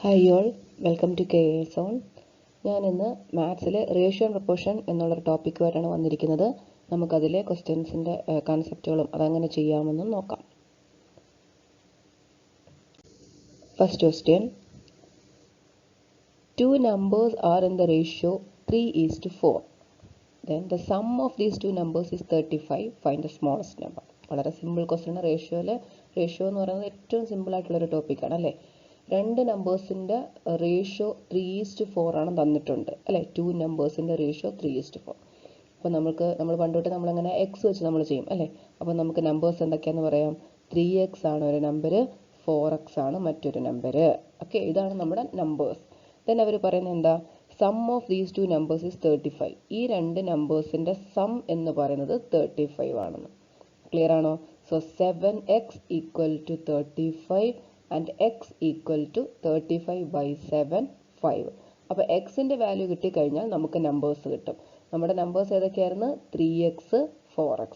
Hi all, welcome to KAS on. ഞാൻ ഇന്ന് മാത്സിലെ ratio and proportion എന്നുള്ളൊരു ടോപ്പിക്കുമായിട്ടാണ് വന്നിരിക്കുന്നത്. നമുക്കതിലെ ക്വസ്റ്റ്യൻസിൻ്റെ കൺസെപ്റ്റുകളും അതെങ്ങനെ ചെയ്യാമെന്നും നോക്കാം. First question, two numbers are in the ratio 3:4. Then the sum of these two numbers is 35. Find the smallest number. വളരെ simple question ആണ്. Ratio എന്ന് പറയുന്നത് ഏറ്റവും സിമ്പിൾ ആയിട്ടുള്ളൊരു ടോപ്പിക്കാണ് അല്ലേ. രണ്ട് നമ്പേഴ്സിൻ്റെ റേഷ്യോ 3:4 ആണ് തന്നിട്ടുണ്ട് അല്ലേ. ടു നമ്പേഴ്സിൻ്റെ റേഷ്യോ 3:4. അപ്പോൾ നമ്മൾ പണ്ടോട്ട് നമ്മളങ്ങനെ എക്സ് വെച്ച് നമ്മൾ ചെയ്യും അല്ലേ. അപ്പോൾ നമുക്ക് നമ്പേഴ്സ് എന്തൊക്കെയാണെന്ന് പറയാം. 3x ആണ് ഒരു നമ്പർ, 4x ആണ് മറ്റൊരു നമ്പർ. ഓക്കെ, ഇതാണ് നമ്മുടെ നമ്പേഴ്സ്. ദെൻ അവർ പറയുന്നത് എന്താ, sum of these two numbers is 35. ഈ രണ്ട് നമ്പേഴ്സിൻ്റെ സം എന്ന് പറയുന്നത് 35 ആണെന്ന്. ക്ലിയർ ആണോ? So 7x equal to 35 and X equal to 35/7 5. അപ്പോൾ എക്സിൻ്റെ വാല്യൂ കിട്ടിക്കഴിഞ്ഞാൽ നമുക്ക് നമ്പേഴ്സ് കിട്ടും. നമ്മുടെ നമ്പേഴ്സ് ഏതൊക്കെയായിരുന്നു? 3x 4x.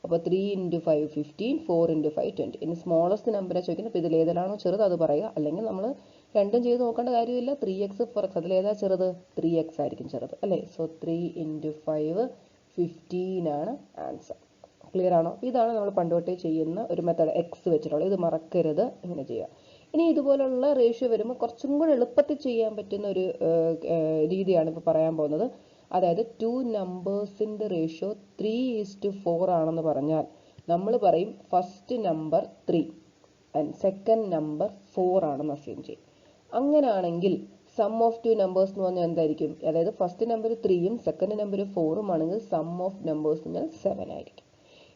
അപ്പോൾ 3 × 5 15, 4 × 5 20. ഇനി സ്മോളസ്റ്റ് നമ്പറെ ചോദിക്കുന്നത്. അപ്പോൾ ഇതിലേതാണോ ചെറുത് അത് പറയുക, അല്ലെങ്കിൽ നമ്മൾ രണ്ടും ചെയ്ത് നോക്കേണ്ട കാര്യമില്ല. 3x 4x അതിലേതാ ചെറുത്? 3x ആയിരിക്കും ചെറുത് അല്ലേ. സോ 3 × 5 15 ആണ് ആൻസർ. ക്ലിയർ ആണോ? ഇതാണ് നമ്മൾ പണ്ടോട്ടേ ചെയ്യുന്ന ഒരു മെത്തേഡ്, എക്സ് വെച്ചിട്ടുള്ളത്. ഇത് മറക്കരുത്, ഇങ്ങനെ ചെയ്യുക. ഇനി ഇതുപോലുള്ള റേഷ്യോ വരുമ്പോൾ കുറച്ചും കൂടെ എളുപ്പത്തിൽ ചെയ്യാൻ പറ്റുന്ന ഒരു രീതിയാണ് ഇപ്പോൾ പറയാൻ പോകുന്നത്. അതായത് ടു നമ്പേഴ്സിൻ്റെ റേഷ്യോ 3:4 ആണെന്ന് പറഞ്ഞാൽ നമ്മൾ പറയും first number 3 and second number 4 ആണെന്ന് അസ്യൂം ചെയ്യും. അങ്ങനെയാണെങ്കിൽ സം ഓഫ് ടു നമ്പേഴ്സ് എന്ന് പറഞ്ഞാൽ എന്തായിരിക്കും? അതായത് ഫസ്റ്റ് നമ്പർ 3ഉം സെക്കൻഡ് നമ്പർ 4ഉം ആണെങ്കിൽ സം ഓഫ് നമ്പേഴ്സ് എന്ന് പറഞ്ഞാൽ 7 ആയിരിക്കും.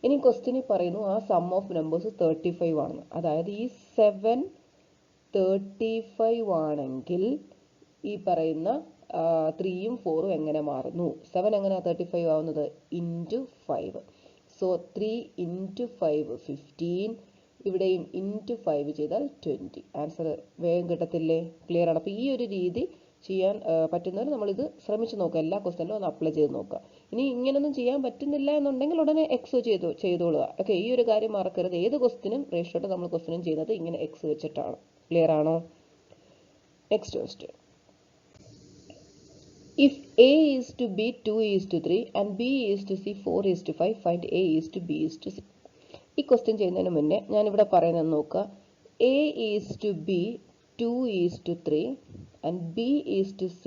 ഇനി ക്വസ്റ്റ്യനിൽ പറയുന്നു ആ സം ഓഫ് നമ്പേഴ്സ് 35 ആണെന്ന്. അതായത് ഈ 7 35 ആണെങ്കിൽ ഈ പറയുന്ന 3ഉം 4ഉം എങ്ങനെ മാറുന്നു? 7 എങ്ങനെയാണ് 35 ആവുന്നത്? ഇൻറ്റു 5. സോ 3 × 5 15. ഇവിടെയും ഇൻറ്റു 5 ചെയ്താൽ 20. ആൻസർ വേഗം കിട്ടത്തില്ലേ? ക്ലിയർ ആണ്. അപ്പോൾ ഈ ഒരു രീതി ചെയ്യാൻ പറ്റുന്നവർ നമ്മളിത് ശ്രമിച്ച് നോക്കുക. എല്ലാ ക്വസ്റ്റ്യനിലും ഒന്ന് അപ്ലൈ ചെയ്ത് നോക്കുക. ഇനി ഇങ്ങനൊന്നും ചെയ്യാൻ പറ്റുന്നില്ല എന്നുണ്ടെങ്കിൽ ഉടനെ എക്സ് ചെയ്തോളുക. ഓക്കെ, ഈ ഒരു കാര്യം മറക്കരുത്. ഏത് ക്വസ്റ്റ്യനും റേഷ്യോട്ട് നമ്മൾ ക്വസ്റ്റ്യനും ചെയ്യുന്നത് ഇങ്ങനെ എക്സ് വെച്ചിട്ടാണ്. ക്ലിയർ ആണോ? Next question, if A is to B 2:3 and B is to C 4:5, find A is to B is to C. ഈ ക്വസ്റ്റ്യൻ ചെയ്യുന്നതിന് മുന്നേ ഞാനിവിടെ പറയുന്നത് നോക്കുക. A is to B 2:3 and B is to C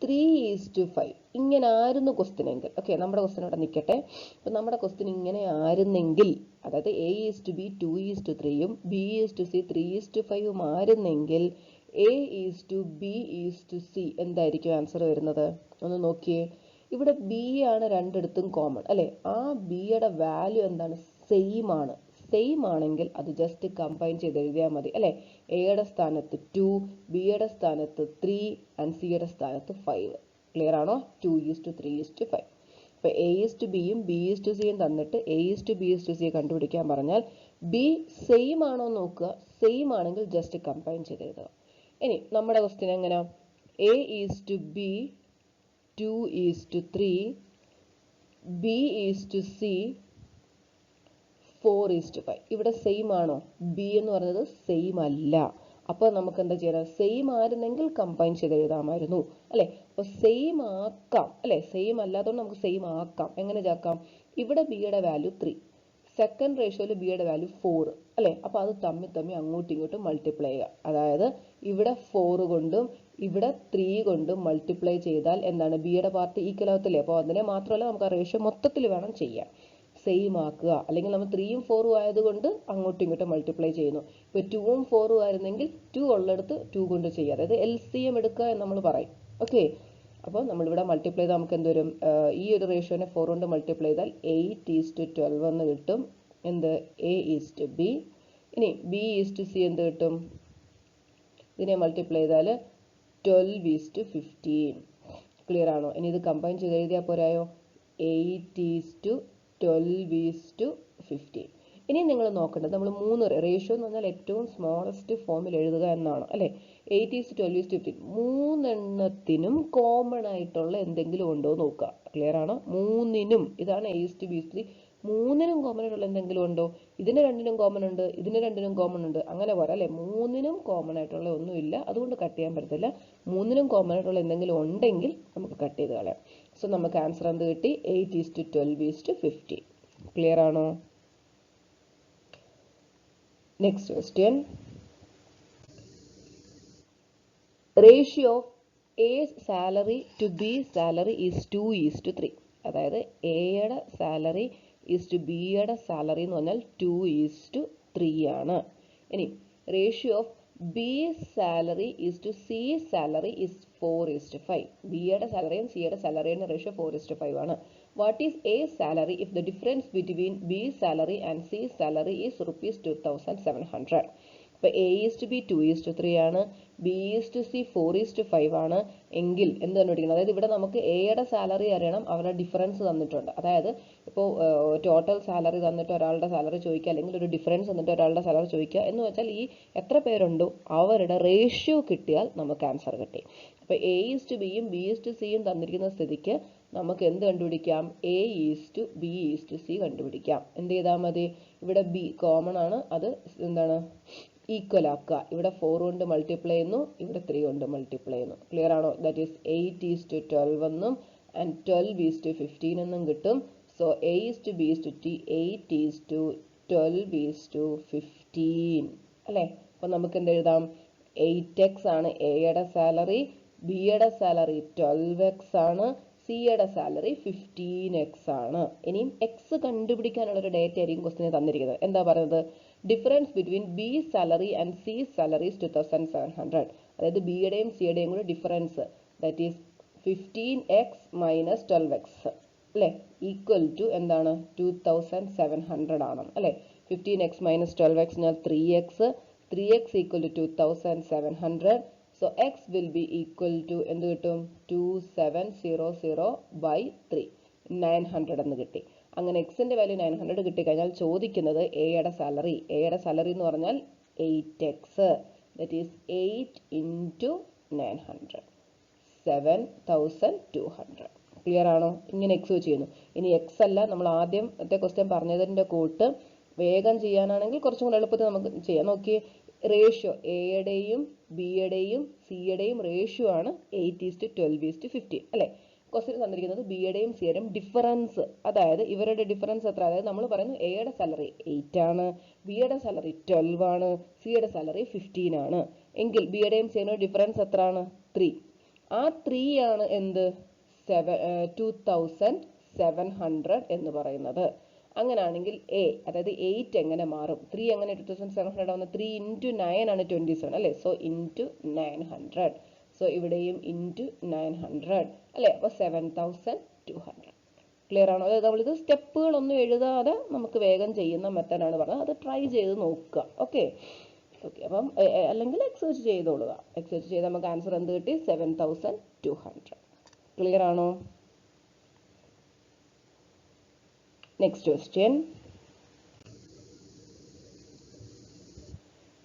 3:5. ഇങ്ങനെ ആയിരുന്നു question എങ്കിൽ, okay, നമ്മുടെ ക്വസ്റ്റ്യൻ ഇവിടെ നിൽക്കട്ടെ. അപ്പം നമ്മുടെ ക്വസ്റ്റ്യൻ ഇങ്ങനെ ആയിരുന്നെങ്കിൽ, അതായത് A is to B 2:3ഉം B is to C 3:5ഉം ആയിരുന്നെങ്കിൽ A is to B is to C എന്തായിരിക്കും ആൻസർ വരുന്നത്? ഒന്ന് നോക്കിയേ. ഇവിടെ B ആണ് രണ്ടിടത്തും കോമൺ അല്ലേ. ആ ബിയുടെ വാല്യൂ എന്താണ്? സെയിം ആണ്. സെയിം ആണെങ്കിൽ അത് ജസ്റ്റ് കമ്പൈൻ ചെയ്ത് എഴുതിയാൽ മതി അല്ലേ. എയുടെ സ്ഥാനത്ത് 2, ബിയുടെ സ്ഥാനത്ത് 3 ആൻഡ് സിയുടെ സ്ഥാനത്ത് 5. ക്ലിയർ ആണോ? 2:3:5. അപ്പോൾ A is to Bയും B is to Cയും തന്നിട്ട് A is to B is to C കണ്ടുപിടിക്കാൻ പറഞ്ഞാൽ B സെയിം ആണോ നോക്കുക. സെയിം ആണെങ്കിൽ ജസ്റ്റ് കമ്പൈൻ ചെയ്ത് എഴുതുക. ഇനി നമ്മുടെ ക്വസ്റ്റ്യൻ എങ്ങനെയാ? A is to B 2:3, B is to C 4:5. ഇവിടെ സെയിം ആണോ? ബി എന്ന് പറയുന്നത് സെയിം അല്ല. അപ്പോൾ നമുക്ക് എന്താ ചെയ്യണം? സെയിം ആയിരുന്നെങ്കിൽ കമ്പൈൻ ചെയ്ത് എഴുതാമായിരുന്നു അല്ലേ. അപ്പോൾ സെയിം ആക്കാം അല്ലേ. സെയിം അല്ലാത്തതുകൊണ്ട് നമുക്ക് സെയിം ആക്കാം. എങ്ങനെ ചേർക്കാം? ഇവിടെ ബിയുടെ വാല്യൂ 3, സെക്കൻഡ് റേഷ്യോയിൽ ബിയുടെ വാല്യൂ 4 അല്ലേ. അപ്പോൾ അത് തമ്മിൽ അങ്ങോട്ടും ഇങ്ങോട്ടും മൾട്ടിപ്ലൈ ചെയ്യുക. അതായത് ഇവിടെ 4 കൊണ്ടും ഇവിടെ 3 കൊണ്ടും മൾട്ടിപ്ലൈ ചെയ്താൽ എന്താണ്? ബിയുടെ പാർട്ട് ഈക്വൽ ആവത്തില്ലേ. അപ്പോൾ അതിനെ മാത്രമല്ല, നമുക്ക് ആ റേഷ്യോ മൊത്തത്തിൽ വേണം ചെയ്യാൻ. സെയിം ആക്കുക. അല്ലെങ്കിൽ നമ്മൾ 3ഉം 4ഉം ആയതുകൊണ്ട് അങ്ങോട്ടും ഇങ്ങോട്ടും മൾട്ടിപ്ലൈ ചെയ്യുന്നു. ഇപ്പോൾ 2ഉം 4ഉം ആയിരുന്നെങ്കിൽ 2 ഉള്ളിടത്ത് 2 കൊണ്ട് ചെയ്യുക. അതായത് LCM എടുക്കുക എന്ന് നമ്മൾ പറയും. ഓക്കെ, അപ്പോൾ നമ്മളിവിടെ മൾട്ടിപ്ലൈ ചെയ്താൽ നമുക്ക് എന്ത് വരും? ഈ ഒരു റേഷ്യോനെ 4 കൊണ്ട് മൾട്ടിപ്ലൈ ചെയ്താൽ 8:12 എന്ന് കിട്ടും. എന്ത്? A is to B. ഇനി B is to C എന്ത് കിട്ടും? ഇതിനെ മൾട്ടിപ്ലൈ ചെയ്താൽ 12:15. ക്ലിയർ ആണോ? ഇനി ഇത് കമ്പൈൻ ചെയ്ത് എഴുതിയാൽ പോരായോ? 8:12:15. ഇനി നിങ്ങൾ നോക്കേണ്ടത് നമ്മൾ 3 റേഷ്യോ എന്ന് പറഞ്ഞാൽ ഏറ്റവും സ്മോളസ്റ്റ് ഫോമിൽ എഴുതുക എന്നാണ് അല്ലേ. 8:12:15 മൂന്നെണ്ണത്തിനും കോമൺ ആയിട്ടുള്ള എന്തെങ്കിലും ഉണ്ടോ നോക്കുക. ക്ലിയർ ആണോ? മൂന്നിനും. ഇതാണ് A is to B is to C മൂന്നിനും കോമൺ ആയിട്ടുള്ള എന്തെങ്കിലും ഉണ്ടോ? ഇതിന് രണ്ടിനും കോമൺ ഉണ്ട്, ഇതിന് രണ്ടിനും കോമൺ ഉണ്ട്, അങ്ങനെ പോരാ അല്ലേ? മൂന്നിനും കോമൺ ആയിട്ടുള്ള ഒന്നുമില്ല, അതുകൊണ്ട് കട്ട് ചെയ്യാൻ പറ്റത്തില്ല. മൂന്നിനും കോമൺ ആയിട്ടുള്ള എന്തെങ്കിലും ഉണ്ടെങ്കിൽ നമുക്ക് കട്ട് ചെയ്ത് കളയാം. സോ നമുക്ക് ആൻസർ എന്ത് കിട്ടി? 8:12:50. ക്ലിയർ ആണോ? Next question. Ratio of A salary to B salary is 2:3. അതായത് എയുടെ സാലറി ഈസ് ടു ബിയുടെ സാലറി എന്ന് പറഞ്ഞാൽ 2:3 ആണ്. ഇനി ratio of B salary is to C salary is 4:5. ബിയുടെ സാലറിയും സിയുടെ സാലറിയുടെ റേഷ്യോ 4:5 ആണ്. What is A salary if the difference between B salary and C salary is ₹2,700? അപ്പോൾ എ ഈസ് ടു ബി 2:3 ആണ്, ബി ഈസ് ടു സി 4:5 ആണ്. എങ്കിൽ എന്ത് കണ്ടുപിടിക്കണം? അതായത് ഇവിടെ നമുക്ക് എയുടെ സാലറി അറിയണം, അവരുടെ ഡിഫറൻസ് തന്നിട്ടുണ്ട്. അതായത് ഇപ്പോൾ ടോട്ടൽ സാലറി തന്നിട്ട് ഒരാളുടെ സാലറി ചോദിക്കുക, അല്ലെങ്കിൽ ഒരു ഡിഫറൻസ് തന്നിട്ട് ഒരാളുടെ സാലറി ചോദിക്കുക എന്ന് വെച്ചാൽ ഈ എത്ര പേരുണ്ടോ അവരുടെ റേഷ്യോ കിട്ടിയാൽ നമുക്ക് ആൻസർ കിട്ടി. അപ്പോൾ എ ഈസ് ടു ബിയും ബി ഈസ് ടു സിയും തന്നിരിക്കുന്ന സ്ഥിതിക്ക് നമുക്ക് എന്ത് കണ്ടുപിടിക്കാം? A is to B is to C കണ്ടുപിടിക്കാം. എന്ത് ചെയ്താൽ മതി? ഇവിടെ ബി കോമൺ ആണ്, അത് എന്താണ് ഈക്വൽ ആക്കുക. ഇവിടെ 4 കൊണ്ട് മൾട്ടിപ്ലൈ ചെയ്യുന്നു, ഇവിടെ 3 കൊണ്ട് മൾട്ടിപ്ലൈ ചെയ്യുന്നു. ക്ലിയർ ആണോ? ദാറ്റ് ഈസ് 8:12 എന്നും ആൻഡ് 12:15 എന്നും കിട്ടും. So A is to B is to T 8:12:15 അല്ലേ? അപ്പോൾ നമുക്ക് എന്ത് എഴുതാം? 8x ആണ് എയുടെ സാലറി, ബിയുടെ സാലറി 12x ആണ്, സിയുടെ സാലറി 15x ആണ്. ഇനിയും എക്സ് കണ്ടുപിടിക്കാനുള്ള ഒരു ഡേറ്റ ആയിരിക്കും ക്വസ്റ്റിനെ തന്നിരിക്കുന്നത്. എന്താ പറയുന്നത്? Difference between B salary and C salary 2,700. അതായത് ബിയുടെയും സിയുടെയും കൂടെ difference, that is 15x minus 12x അല്ലേ, ഈക്വൽ ടു എന്താണ്? 2,700 ആണ് അല്ലേ? 15x മൈനസ് 12x എന്നാൽ 3x, 3x equal to 2,700. So x will be equal to എന്ത് കിട്ടും? 2700/3 900 എന്ന് കിട്ടി. അങ്ങനെ എക്സിന്റെ വാല്യൂ 900 കിട്ടിക്കഴിഞ്ഞാൽ ചോദിക്കുന്നത് എയുടെ സാലറി. എയുടെ സാലറി എന്ന് പറഞ്ഞാൽ 8x, that is 8 into 900, 7,200. Clear ആണോ? ഇങ്ങനെ എക്സ് വെച്ച് ചെയ്യുന്നു. ഇനി എക്സ് അല്ല, നമ്മൾ ആദ്യത്തെ ക്വസ്റ്റ്യൻ പറഞ്ഞതിൻ്റെ കൂട്ട് വേഗം ചെയ്യാനാണെങ്കിൽ കുറച്ചും കൂടെ എളുപ്പത്തിൽ നമുക്ക് ചെയ്യാം. നോക്കിയേ, റേഷ്യോ എയുടെയും ബിയുടെയും സിയുടെയും റേഷ്യോ ആണ് 8:12:50 അല്ലേ? ക്വസ്റ്റ്യൻ തന്നിരിക്കുന്നത് ബിയുടെയും സിയുടെയും ഡിഫറൻസ്, അതായത് ഇവരുടെ ഡിഫറൻസ് എത്ര? അതായത് നമ്മൾ പറയുന്നു എയുടെ സാലറി 8 ആണ്, ബിയുടെ സാലറി 12 ആണ്, സിയുടെ സാലറി 15 ആണ്. എങ്കിൽ ബിയുടെയും സിയുടെയും ഡിഫറൻസ് എത്ര ആണ്? 3. ആ 3 ആണ് എന്ത്? 2,700 എന്ന് പറയുന്നത്. അങ്ങനെയാണെങ്കിൽ എ, അതായത് 8 എങ്ങനെ മാറും? 3 എങ്ങനെ 2,700 ആവുന്നത്? 3 into 9 ആണ് 27 അല്ലേ? So into 900. സോ ഇവിടെയും into 900 അല്ലേ? അപ്പോൾ 7,200. ക്ലിയർ ആണോ? അതായത് നമ്മളിത് സ്റ്റെപ്പുകളൊന്നും എഴുതാതെ നമുക്ക് വേഗം ചെയ്യുന്ന മെത്തേഡാണ് പറഞ്ഞത്. അത് ട്രൈ ചെയ്ത് നോക്കുക. ഓക്കെ ഓക്കെ അപ്പം അല്ലെങ്കിൽ എക്സ് വെച്ച് ചെയ്തോളുക. എക്സ് വെച്ച് ചെയ്ത് നമുക്ക് ആൻസർ എന്ത് കിട്ടി? 7,200. ക്ലിയർ ആണോ? Next question.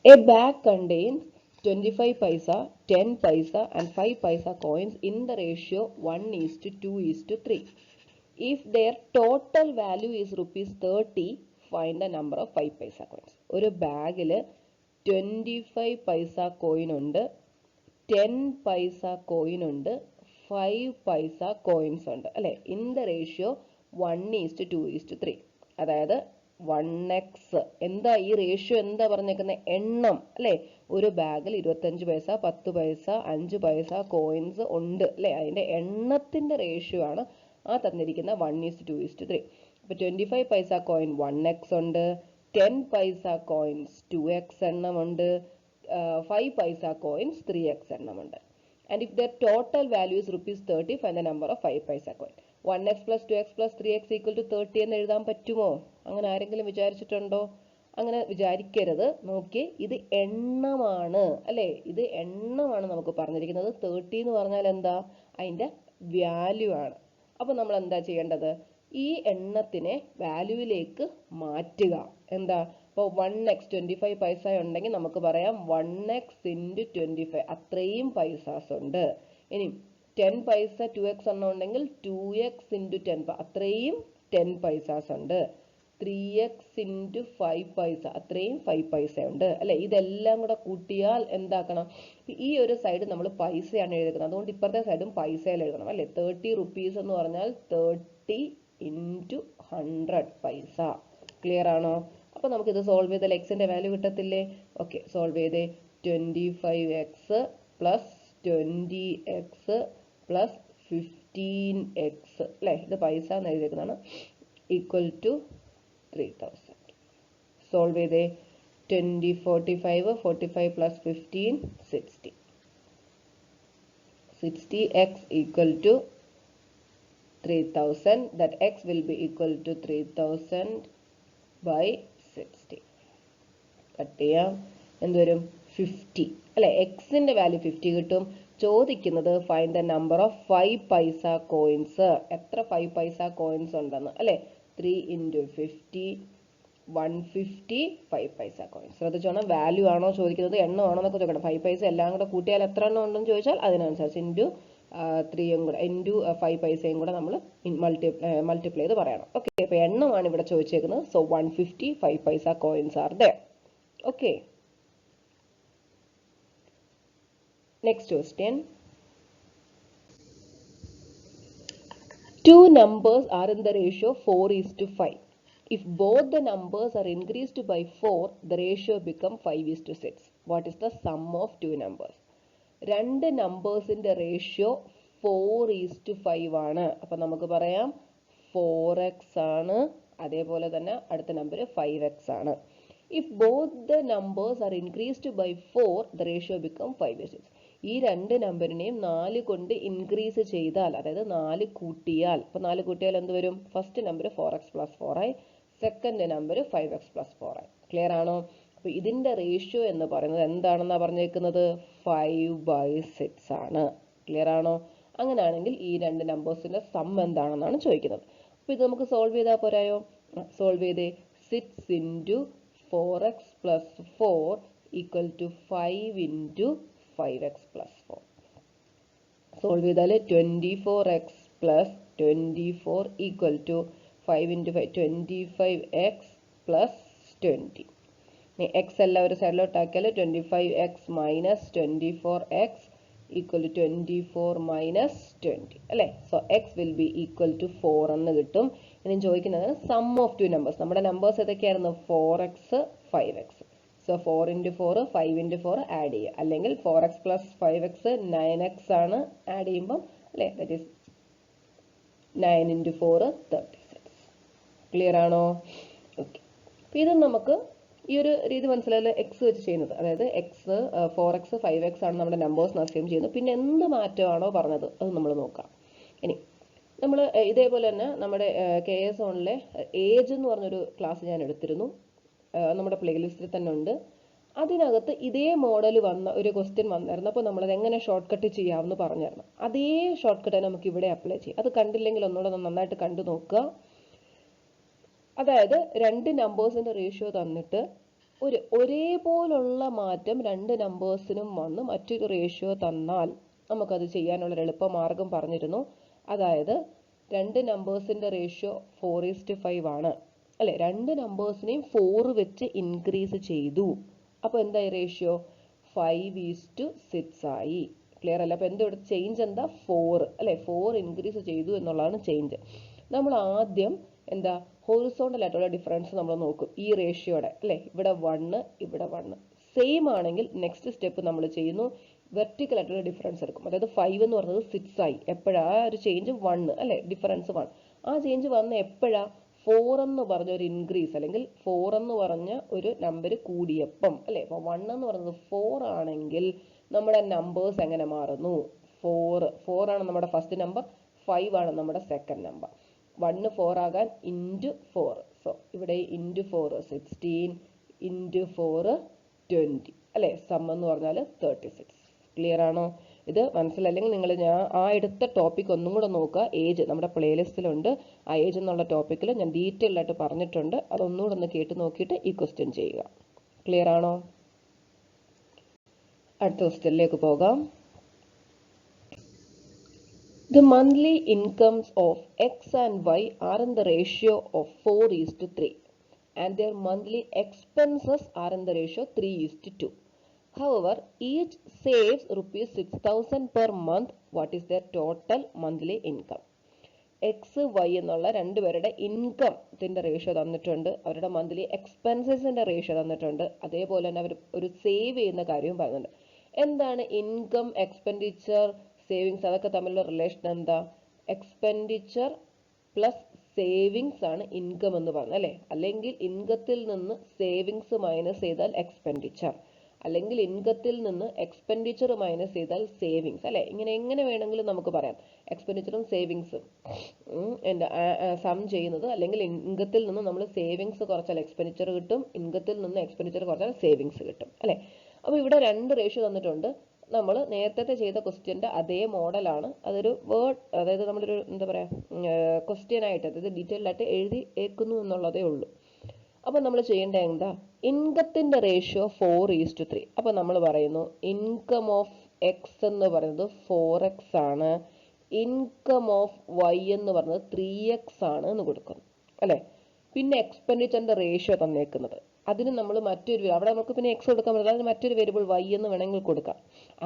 A bag contains 25 paisa, 10 paisa and 5 paisa coins in the ratio 1:2:3. If their total value is ₹30, find the number of 5 paisa coins. ഒരു ബാഗിൽ 25 പൈസ കോയിൻ ഉണ്ട്, 10 പൈസ കോയിൻ ഉണ്ട്, 5 പൈസ കോയിൻസ് ഉണ്ട് അല്ലേ? In the ratio 1:2:3. അതായത് 1x. എന്താ ഈ റേഷ്യോ? എന്താ പറഞ്ഞേക്കുന്നത്? എണ്ണം അല്ലേ? ഒരു ബാഗിൽ 25 പൈസ, 10 പൈസ, 5 പൈസ കോയിൻസ് ഉണ്ട് അല്ലേ? അതിൻ്റെ എണ്ണത്തിൻ്റെ റേഷ്യോ ആണ് ആ തന്നിരിക്കുന്ന 1:2:3. അപ്പോൾ 25 പൈസ കോയിൻ 1x ഉണ്ട്, 10 പൈസ കോയിൻസ് 2x എണ്ണമുണ്ട്, 5 പൈസ coins 3x എണ്ണമുണ്ട്. And if their total value is ₹30, find the number of 5 paisa coin. 1x plus 2x plus 3x equal to 30 എന്ന് എഴുതാൻ പറ്റുമോ? അങ്ങനെ ആരെങ്കിലും വിചാരിച്ചിട്ടുണ്ടോ? അങ്ങനെ വിചാരിക്കരുത്. നോക്കി, ഇത് എണ്ണമാണ് അല്ലേ? ഇത് എണ്ണമാണ് നമുക്ക് പറഞ്ഞിരിക്കുന്നത്. 30 എന്ന് പറഞ്ഞാൽ എന്താ? അതിൻ്റെ വാല്യൂ ആണ്. അപ്പോൾ നമ്മൾ എന്താ ചെയ്യേണ്ടത്? ഈ എണ്ണത്തിനെ വാല്യൂവിലേക്ക് മാറ്റുക. എന്താ? അപ്പോൾ 1x 25 പൈസ ഉണ്ടെങ്കിൽ നമുക്ക് പറയാം 1x into 25, അത്രയും പൈസാസ് ഉണ്ട്. ഇനി 10 പൈസ 2x എണ്ണം ഉണ്ടെങ്കിൽ 2x into 10, അത്രയും 10 പൈസാസ് ഉണ്ട്. 3x into 5 പൈസ, അത്രയും 5 പൈസ ഉണ്ട് അല്ലെ. ഇതെല്ലാം കൂടെ കൂട്ടിയാൽ എന്താക്കണം, ഈ ഒരു സൈഡ് നമ്മൾ പൈസയാണ് എഴുതുന്നത്, അതുകൊണ്ട് ഇപ്പുറത്തെ സൈഡും പൈസയിൽ എഴുതണം അല്ലെ. 30 rupees എന്ന് പറഞ്ഞാൽ 30 into 100 പൈസ. ക്ലിയർ ആണോ? അപ്പൊ നമുക്ക് ഇത് സോൾവ് ചെയ്താൽ എക്സിന്റെ വാല്യൂ കിട്ടത്തില്ലേ? ഓക്കെ, സോൾവ് ചെയ്തേ. 25x plus 20x plus 15x അല്ലെ, ഇത് പൈസ എന്ന് എഴുതിയിരിക്കുന്നതാണ്, ഈക്വൽ ടു 3000. സോൾവ് ചെയ്തേ. 20 45 45 plus 15 60. 60x equal to 3000. That x will be equal to 3000 by 60. Cut ചെയ്യാം. എന്തുവരും? 50 അല്ലെ. എക്സിന്റെ വാല്യൂ 50 കിട്ടും. ചോദിക്കുന്നത് ഫൈൻഡ് ദ നമ്പർ ഓഫ് 5 പൈസ കോയിൻസ്. എത്ര 5 പൈസ കോയിൻസ് ഉണ്ടെന്ന് അല്ലെ. 3 into 50 150 5 പൈസ കോയിൻസ്. ശ്രദ്ധിച്ചോണം, വാല്യൂ ആണോ ചോദിക്കുന്നത് എണ്ണം ആണോ എന്നൊക്കെ ചോദിക്കണം. 5 പൈസ എല്ലാം കൂടെ കൂട്ടിയാൽ എത്ര എണ്ണം ഉണ്ടെന്ന് ചോദിച്ചാൽ അതിനനുസരിച്ച് ഇൻറ്റു 3യും കൂടെ ഇൻറ്റു 5 പൈസയും കൂടെ നമ്മൾ മൾട്ടിപ്ലൈ ചെയ്ത് പറയണം. ഓക്കെ, അപ്പൊ എണ്ണമാണ് ഇവിടെ ചോദിച്ചേക്കുന്നത്. സോ 150 5 പൈസ coins R there. Okay, next question. Two numbers are in the ratio 4:5. If both the numbers are increased by 4, the ratio become 5:6. What is the sum of two numbers? രണ്ട് നമ്പേഴ്സിന്റെ ratio 4:5 ആണ്. അപ്പൊ നമുക്ക് പറയാം 4x ആണ്, അതേപോലെ തന്നെ അടുത്ത number 5x ആണ്. If both the numbers are increased by 4, the ratio become 5:6. ഈ രണ്ട് നമ്പറിനെയും 4 കൊണ്ട് ഇൻക്രീസ് ചെയ്താൽ, അതായത് 4 കൂട്ടിയാൽ, അപ്പൊ 4 കൂട്ടിയാൽ എന്ത് വരും? First number 4x plus 4i, second number 5x plus 4i. Clear ആണോ? അപ്പൊ ഇതിന്റെ റേഷ്യോ എന്ന് പറയുന്നത് എന്താണെന്നാ പറഞ്ഞേക്കുന്നത്? 5/6 ആണ്. ക്ലിയർ ആണോ? അങ്ങനെയാണെങ്കിൽ ഈ രണ്ട് നമ്പേഴ്സിന്റെ സം എന്താണെന്നാണ് ചോദിക്കുന്നത്. അപ്പൊ ഇത് നമുക്ക് സോൾവ് ചെയ്താൽ പോരായോ? സോൾവ് ചെയ്തേ. 6 into 4x plus 4 equal to 5 into 5x plus 4. Solve ചെയ്താൽ 24x plus 24 equal to 5 into 5 25x plus 20. x എല്ലാം ഒരു സൈഡിലോട്ടാക്കിയാൽ 25x minus 24x equal to 24 minus 20 അല്ലേ. So x will be equal to 4 എന്ന് കിട്ടും. ഇനി ചോദിക്കുന്നത് സം ഓഫ് ടു നമ്പേഴ്സ്. നമ്മുടെ numbers ഏതൊക്കെയായിരുന്നു? 4x 5x. So 4 into 4 5 into 4 add ചെയ്യുക, അല്ലെങ്കിൽ 4x plus 5x 9x ആണ് ആഡ് ചെയ്യുമ്പം അല്ലേ. That is 9 into 4 36. ക്ലിയർ ആണോ? ഓക്കെ, അപ്പോൾ ഇത് നമുക്ക് ഈ ഒരു രീതി മനസ്സിലായാലും എക്സ് വെച്ച് ചെയ്യുന്നത്, അതായത് എക്സ് 4x 5x ആണ് നമ്മുടെ നമ്പേഴ്സ് അസ്യൂം ചെയ്യുന്നത്. പിന്നെ എന്ത് മാറ്റമാണോ പറഞ്ഞത് അത് നമ്മൾ നോക്കാം. ഇനി നമ്മൾ ഇതേപോലെ തന്നെ നമ്മുടെ KS ഓണിലെ ഏജ് എന്ന് പറഞ്ഞൊരു ക്ലാസ് ഞാൻ എടുത്തിരുന്നു, നമ്മുടെ പ്ലേലിസ്റ്റിൽ തന്നെ ഉണ്ട്. അതിനകത്ത് ഇതേ മോഡൽ വന്ന ഒരു ക്വസ്റ്റ്യൻ വന്നായിരുന്നു. അപ്പോൾ നമ്മളത് എങ്ങനെ ഷോർട്ട് കട്ട് ചെയ്യാമെന്ന് പറഞ്ഞായിരുന്നു. അതേ ഷോർട്ട് കട്ട് നമുക്ക് ഇവിടെ അപ്ലൈ ചെയ്യാം. അത് കണ്ടില്ലെങ്കിൽ ഒന്നുകൂടെ നന്നായിട്ട് കണ്ടു നോക്കുക. അതായത് രണ്ട് നമ്പേഴ്സിന്റെ റേഷ്യോ തന്നിട്ട് ഒരേപോലുള്ള മാറ്റം രണ്ട് നമ്പേഴ്സിനും വന്ന് മറ്റൊരു റേഷ്യോ തന്നാൽ നമുക്കത് ചെയ്യാനുള്ള എളുപ്പമാർഗം പറഞ്ഞിരുന്നു. അതായത് രണ്ട് നമ്പേഴ്സിന്റെ റേഷ്യോ 4:5 ആണ് അല്ലെ. രണ്ട് നമ്പേഴ്സിനെയും 4 വെച്ച് ഇൻക്രീസ് ചെയ്തു. അപ്പൊ എന്തായി റേഷ്യോ? 5:6 ആയി. ക്ലിയർ അല്ല? അപ്പൊ എന്താ ഇവിടെ ചേഞ്ച്? എന്താ? 4 അല്ലെ. 4 ഇൻക്രീസ് ചെയ്തു എന്നുള്ളതാണ് ചേഞ്ച്. നമ്മൾ ആദ്യം എന്താ ഹൊറിസോണ്ടൽ ആയിട്ടുള്ള ഡിഫറൻസ് നമ്മൾ നോക്കും ഈ റേഷ്യോയുടെ അല്ലെ. ഇവിടെ 1 ഇവിടെ 1 സെയിം ആണെങ്കിൽ നെക്സ്റ്റ് സ്റ്റെപ്പ് നമ്മൾ ചെയ്യുന്നു, വെർട്ടിക്കൽ ആയിട്ടുള്ള ഡിഫറൻസ് എടുക്കും. അതായത് 5 എന്ന് പറയുന്നത് 6 ആയി. എപ്പോഴാ ഒരു ചേഞ്ച്? 1 അല്ലെ, ഡിഫറൻസ് 1. ആ ചേഞ്ച് വന്ന എപ്പോഴാ? 4 എന്ന് പറഞ്ഞ ഒരു ഇൻക്രീസ് അല്ലെങ്കിൽ 4 എന്ന് പറഞ്ഞ ഒരു നമ്പർ കൂടിയപ്പം അല്ലെ. അപ്പൊ 1 എന്ന് പറയുന്നത് 4 ആണെങ്കിൽ നമ്മുടെ നമ്പേഴ്സ് എങ്ങനെ മാറുന്നു? 4 ആണ് നമ്മുടെ ഫസ്റ്റ് നമ്പർ, 5 ആണ് നമ്മുടെ സെക്കൻഡ് നമ്പർ. 1 4 ആകാൻ ഇൻറ്റു 4. സോ ഇവിടെ ഇൻറ്റു 4 16 ഇൻറ്റു 4 20 അല്ലെ. സം എന്ന് പറഞ്ഞാൽ 36. ക്ലിയർ ആണോ? ഇത് മനസ്സിലല്ലെങ്കിൽ നിങ്ങൾ ഞാൻ ആ എടുത്ത ടോപ്പിക് ഒന്നും കൂടെ നോക്കുക. ഏജ് നമ്മുടെ പ്ലേലിസ്റ്റിലുണ്ട്. ആ ഏജ് എന്നുള്ള ടോപ്പിക്കിൽ ഞാൻ ഡീറ്റെയിൽ ആയിട്ട് പറഞ്ഞിട്ടുണ്ട്. അതൊന്നുകൂടെ ഒന്ന് കേട്ട് നോക്കിയിട്ട് ഈ ക്വസ്റ്റ്യൻ ചെയ്യുക. ക്ലിയർ ആണോ? അടുത്ത ക്വസ്റ്റ്യനിലേക്ക് പോകാം. The monthly incomes of X and Y are in the ratio of 4:3. and their monthly expenses are in the ratio 3:2. However, each saves rupees 6,000 per month. What is their total monthly income? X Y എന്നുള്ള രണ്ടുപേരുടെ ഇൻകത്തിന്റെ ratio തന്നിട്ടുണ്ട്, അവരുടെ monthly എക്സ്പെൻസസിന്റെ ratio തന്നിട്ടുണ്ട്, അതേപോലെ തന്നെ അവർ ഒരു save ചെയ്യുന്ന കാര്യവും പറയുന്നുണ്ട്. എന്താണ് ഇൻകം, എക്സ്പെൻഡിച്ചർ, സേവിങ്സ്, അതൊക്കെ തമ്മിലുള്ള റിലേഷൻ എന്താ? എക്സ്പെൻഡിച്ചർ പ്ലസ് സേവിങ്സ് ആണ് ഇൻകം എന്ന് പറഞ്ഞത് അല്ലേ? അല്ലെങ്കിൽ ഇൻകത്തിൽ നിന്ന് സേവിങ്സ് മൈനസ് ചെയ്താൽ എക്സ്പെൻഡിച്ചർ, അല്ലെങ്കിൽ ഇൻകത്തിൽ നിന്ന് എക്സ്പെൻഡിച്ചർ മൈനസ് ചെയ്താൽ സേവിങ്സ് അല്ലെ? ഇങ്ങനെ എങ്ങനെ വേണമെങ്കിലും നമുക്ക് പറയാം. എക്സ്പെൻഡിച്ചറും സേവിങ്സും സം ചെയ്യുന്നത്, അല്ലെങ്കിൽ ഇൻകത്തിൽ നിന്ന് നമ്മൾ സേവിങ്സ് കുറച്ചാൽ എക്സ്പെൻഡിച്ചർ കിട്ടും, ഇൻകത്തിൽ നിന്ന് എക്സ്പെൻഡിച്ചർ കുറച്ചാൽ സേവിങ്സ് കിട്ടും അല്ലെ? അപ്പൊ ഇവിടെ രണ്ട് റേഷ്യോ തന്നിട്ടുണ്ട്. നമ്മൾ നേരത്തെ ചെയ്ത ക്വസ്റ്റ്യന്റെ അതേ മോഡലാണ്. അതൊരു വേർഡ്, അതായത് നമ്മളൊരു എന്താ പറയാ ക്വസ്റ്റ്യൻ ആയിട്ട്, അതായത് ഡീറ്റെയിൽഡ് ആയിട്ട് എഴുതി ഏക്കുന്നു എന്നുള്ളതേ ഉള്ളൂ. അപ്പൊ നമ്മൾ ചെയ്യേണ്ടത് എന്താ? ഇൻകത്തിന്റെ റേഷ്യോ 4:3. അപ്പൊ നമ്മൾ പറയുന്നു ഇൻകം ഓഫ് എക്സ് എന്ന് പറയുന്നത് 4x ആണ്, ഇൻകം ഓഫ് വൈ എന്ന് പറയുന്നത് 3x ആണ് എന്ന് കൊടുക്കുന്നു അല്ലെ? പിന്നെ എക്സ്പെൻഡിച്ചറിന്റെ റേഷ്യോ തന്നേക്കുന്നത്, അതിന് നമ്മൾ മറ്റൊരു, അവിടെ നമുക്ക് പിന്നെ എക്സ് കൊടുക്കാൻ പറ്റില്ല, അതിന് മറ്റൊരു വേരിയബിൾ വൈ എന്ന് വേണമെങ്കിൽ കൊടുക്കാം.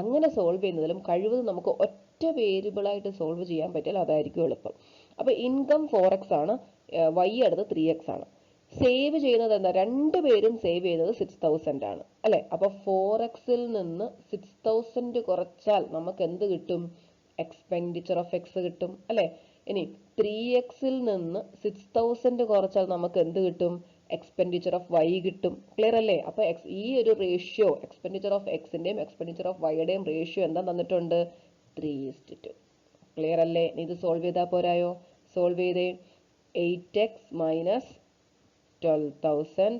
അങ്ങനെ സോൾവ് ചെയ്യുന്നതിലും കഴിവതും നമുക്ക് ഒറ്റ വേരിയബിൾ ആയിട്ട് സോൾവ് ചെയ്യാൻ പറ്റിയാൽ അതായിരിക്കും എളുപ്പം. അപ്പൊ ഇൻകം 4x ആണ്, വൈ അടുത്ത് 3x ആണ്. സേവ് ചെയ്യുന്നത് എന്താ? രണ്ടുപേരും സേവ് ചെയ്യുന്നത് 6,000 ആണ് അല്ലെ? അപ്പൊ 4xൽ നിന്ന് 6,000 കുറച്ചാൽ നമുക്ക് എന്ത് കിട്ടും? എക്സ്പെൻഡിച്ചർ ഓഫ് എക്സ് കിട്ടും അല്ലെ? ഇനി 3xൽ നിന്ന് 6,000 കുറച്ചാൽ നമുക്ക് എന്ത് കിട്ടും? എക്സ്പെൻഡിച്ചർ ഓഫ് വൈ കിട്ടും. ക്ലിയർ അല്ലേ? അപ്പൊ ഈ ഒരു റേഷ്യോ, എക്സ്പെൻഡിച്ചർ ഓഫ് എക്സിന്റെയും എക്സ്പെൻഡിച്ചർ ഓഫ് വൈയുടെയും റേഷ്യോ എന്താ തന്നിട്ടുണ്ട്? 3:2. ക്ലിയർ അല്ലേ? ഇത് സോൾവ് ചെയ്താൽ പോരായോ? സോൾവ് ചെയ്തേ. 8x മൈനസ് 12,000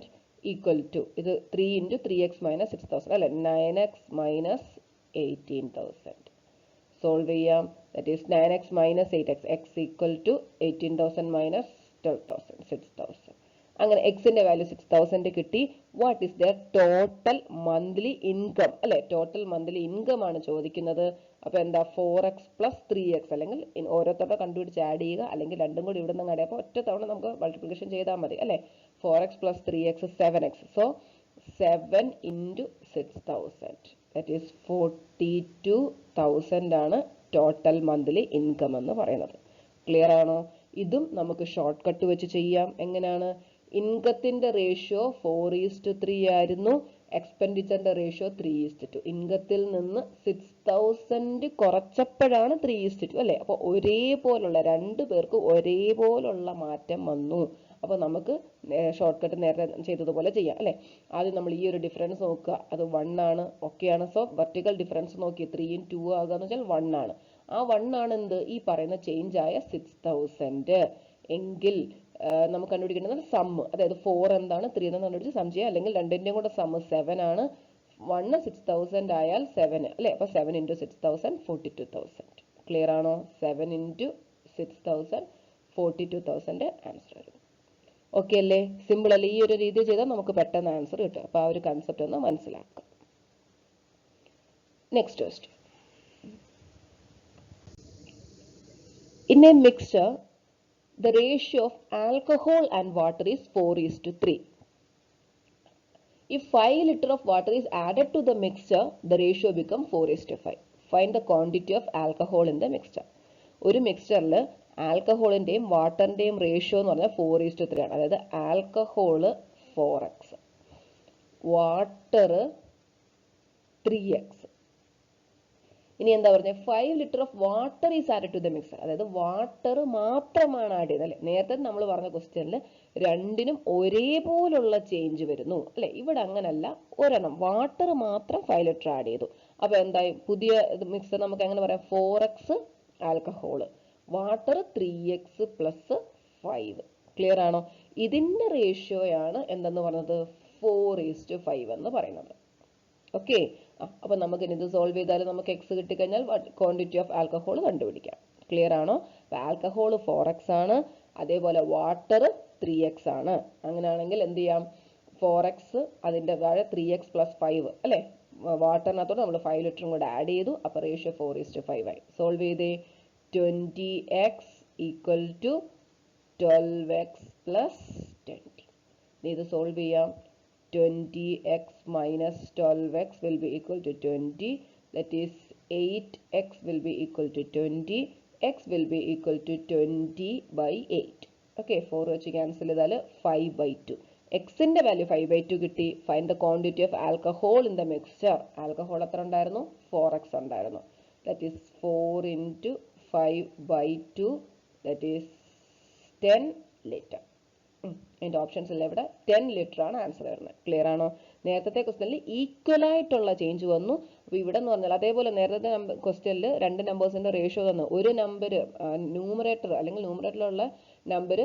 ഈക്വൽ ടു, ഇത് 3 into 3x മൈനസ് 6,000 അല്ലെ? 9x minus 18,000. സോൾവ് ചെയ്യാം. That is 9x minus 8x, x equal to 18,000 minus 12,000, 6,000. അങ്ങനെ എക്സിന്റെ വാല്യൂ 6,000 കിട്ടി. What is their total monthly income അല്ലെ? ടോട്ടൽ മന്ത്ലി ഇൻകം ആണ് ചോദിക്കുന്നത്. അപ്പൊ എന്താ? 4x പ്ലസ് 3x, അല്ലെങ്കിൽ ഓരോരുത്തരുടെ കണ്ടുപിടിച്ച് ആഡ് ചെയ്യുക, അല്ലെങ്കിൽ രണ്ടും കൂടി ഇവിടെ നിന്ന് ആഡ് ചെയ്യുക. ഒറ്റ തവണ നമുക്ക് മൾട്ടിപ്ലിക്കേഷൻ ചെയ്താൽ മതി അല്ലെ? 4x plus 3x 7x. So 7 into 6,000, that is 42,000 ആണ് ടോട്ടൽ മന്ത്ലി ഇൻകം എന്ന് പറയുന്നത്. ക്ലിയർ ആണോ? ഇതും നമുക്ക് ഷോർട്ട് കട്ട് വെച്ച് ചെയ്യാം. എങ്ങനെയാണ്? ഇൻകത്തിന്റെ റേഷ്യോ 4:3 ആയിരുന്നു, എക്സ്പെൻഡിച്ചറിന്റെ റേഷ്യോ 3:2. ഇൻകത്തിൽ നിന്ന് 6,000 കുറച്ചപ്പോഴാണ് 3:2 അല്ലെ? അപ്പൊ ഒരേപോലുള്ള, രണ്ടു പേർക്ക് ഒരേപോലുള്ള മാറ്റം വന്നു. അപ്പൊ നമുക്ക് ഷോർട്ട് കട്ട് നേരത്തെ ചെയ്തതുപോലെ ചെയ്യാം അല്ലെ? ആദ്യം നമ്മൾ ഈ ഒരു ഡിഫറൻസ് നോക്കുക, അത് 1 ആണ്. ഓക്കെയാണ്. സോ വെർട്ടിക്കൽ ഡിഫറൻസ് നോക്കി 3 + 2 ആകുകയെന്ന് വെച്ചാൽ 1 ആണ്. ആ 1 ആണ് എന്ത്? ഈ പറയുന്ന ചേഞ്ച് ആയ 6,000 എങ്കിൽ നമുക്ക് കണ്ടുപിടിക്കേണ്ടത് സമ്മ്, അതായത് 4 എന്താണ് 3 എന്ന് കണ്ടുപിടിച്ച് സം ചെയ്യുക, അല്ലെങ്കിൽ രണ്ടിന്റെയും കൂടെ സമ്മ് 7 ആണ്. 1 6,000 ആയാൽ 7 അല്ലെ? അപ്പൊ 7 into 6,000 42,000. ക്ലിയർ ആണോ? 7 into 6,000 42,000 ആൻസർ വരും. ഓക്കെ അല്ലേ? സിമ്പിൾ അല്ലേ? ഈ ഒരു രീതി ചെയ്താൽ നമുക്ക് പെട്ടെന്ന് ആൻസർ കിട്ടും. അപ്പൊ ആ ഒരു കൺസെപ്റ്റ് ഒന്ന് മനസ്സിലാക്കാം. Next question. In a mixture, the ratio of alcohol and water is 4:3. If 5 liters of water is added to the mixture, the ratio becomes 4:5. Find the quantity of alcohol in the mixture. ഒരു മിക്സ്ചറിൽ ആൽക്കഹോളിന്റെയും വാട്ടറിന്റെയും ratio എന്ന് പറഞ്ഞാൽ 4:3 ആണ്. അതായത് alcohol 4x, water 3x. ഇനി എന്താ പറഞ്ഞത്? 5 liters of water is added to the mixture. അതായത് water മാത്രമാണ് ആഡ് ചെയ്തത് അല്ലെ? നേരത്തെ നമ്മൾ പറഞ്ഞ ക്വസ്റ്റ്യനിൽ രണ്ടിനും ഒരേപോലുള്ള ചേഞ്ച് വരുന്നു അല്ലെ? ഇവിടെ അങ്ങനല്ല, ഒരെണ്ണം വാട്ടർ മാത്രം 5 liters ആഡ് ചെയ്തു. അപ്പൊ എന്തായി? പുതിയ മിക്സർ നമുക്ക് എങ്ങനെ പറയാം? 4x alcohol, water 3x plus 5. Clear ആണോ? ഇതിന്റെ റേഷ്യോയാണ് എന്തെന്ന് പറഞ്ഞത്? 4:5 എന്ന് പറയുന്നത്. ഓക്കെ. അപ്പൊ നമുക്ക് ഇത് സോൾവ് ചെയ്താൽ നമുക്ക് എക്സ് കിട്ടിക്കഴിഞ്ഞാൽ ക്വാണ്ടിറ്റി ഓഫ് ആൽക്കഹോൾ കണ്ടുപിടിക്കാം. ക്ലിയർ ആണോ? അപ്പൊ ആൽക്കഹോൾ 4x ആണ്, അതേപോലെ വാട്ടർ 3x ആണ്. അങ്ങനെയാണെങ്കിൽ എന്ത് ചെയ്യാം? 4x അതിന്റെ താഴെ 3x പ്ലസ് 5 അല്ലെ? വാട്ടറിനകത്തോട് നമ്മൾ 5 liters കൂടെ ആഡ് ചെയ്തു. അപ്പൊ റേഷ്യോ 4:5 ആയി. സോൾവ് ചെയ്തേ. 20x equal to 12x plus 20. ഇത് സോൾവ് ചെയ്യാം. 20x minus 12x will be equal to 20. That is 8x will be equal to 20. X will be equal to 20 by 8. Okay, 4 വെച്ച് cancel ചെയ്താൽ 5 by 2. എക്സിന്റെ value 5 by 2 കിട്ടി. Find the quantity of alcohol in the mixture. Alcohol എത്ര ഉണ്ടായിരുന്നു? 4x ഉണ്ടായിരുന്നു. That is 4 into 5 by 2, that is 10 litre. അതിൻ്റെ options എല്ലാം ഇവിടെ 10 ലിറ്റർ ആണ് ആൻസർ വരുന്നത്. ക്ലിയർ ആണോ? നേരത്തെ ക്വസ്റ്റ്യനിൽ ഈക്വൽ ആയിട്ടുള്ള ചേഞ്ച് വന്നു. അപ്പോൾ ഇവിടെ എന്ന് പറഞ്ഞാൽ അതേപോലെ നേരത്തെ ക്വസ്റ്റ്യനിൽ രണ്ട് നമ്പേഴ്സിന്റെ റേഷ്യോ തന്നു. ഒരു നമ്പർ ന്യൂമറേറ്റർ അല്ലെങ്കിൽ ന്യൂമറേറ്ററിലുള്ള നമ്പർ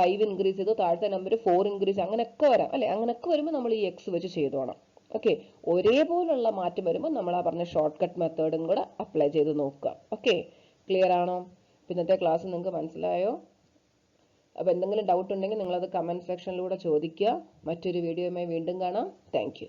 5 ഇൻക്രീസ് ചെയ്തു, താഴത്തെ നമ്പർ 4 ഇൻക്രീസ്, അങ്ങനെയൊക്കെ വരാം അല്ലെ. അങ്ങനെയൊക്കെ വരുമ്പോൾ നമ്മൾ ഈ എക്സ് വെച്ച് ചെയ്തോണം. ഓക്കെ, ഒരേപോലുള്ള മാറ്റം വരുമ്പോൾ നമ്മൾ ആ പറഞ്ഞ ഷോർട്ട് കട്ട് മെത്തേഡും കൂടെ അപ്ലൈ ചെയ്ത് നോക്കുക. ഓക്കെ, ക്ലിയർ ആണോ? ഇന്നത്തെ ക്ലാസ് നിങ്ങൾക്ക് മനസ്സിലായോ? അപ്പോൾ എന്തെങ്കിലും ഡൗട്ട് ഉണ്ടെങ്കിൽ നിങ്ങളത് കമൻറ്റ് സെക്ഷനിലൂടെ ചോദിക്കുക. മറ്റൊരു വീഡിയോയുമായി വീണ്ടും കാണാം. Thank you.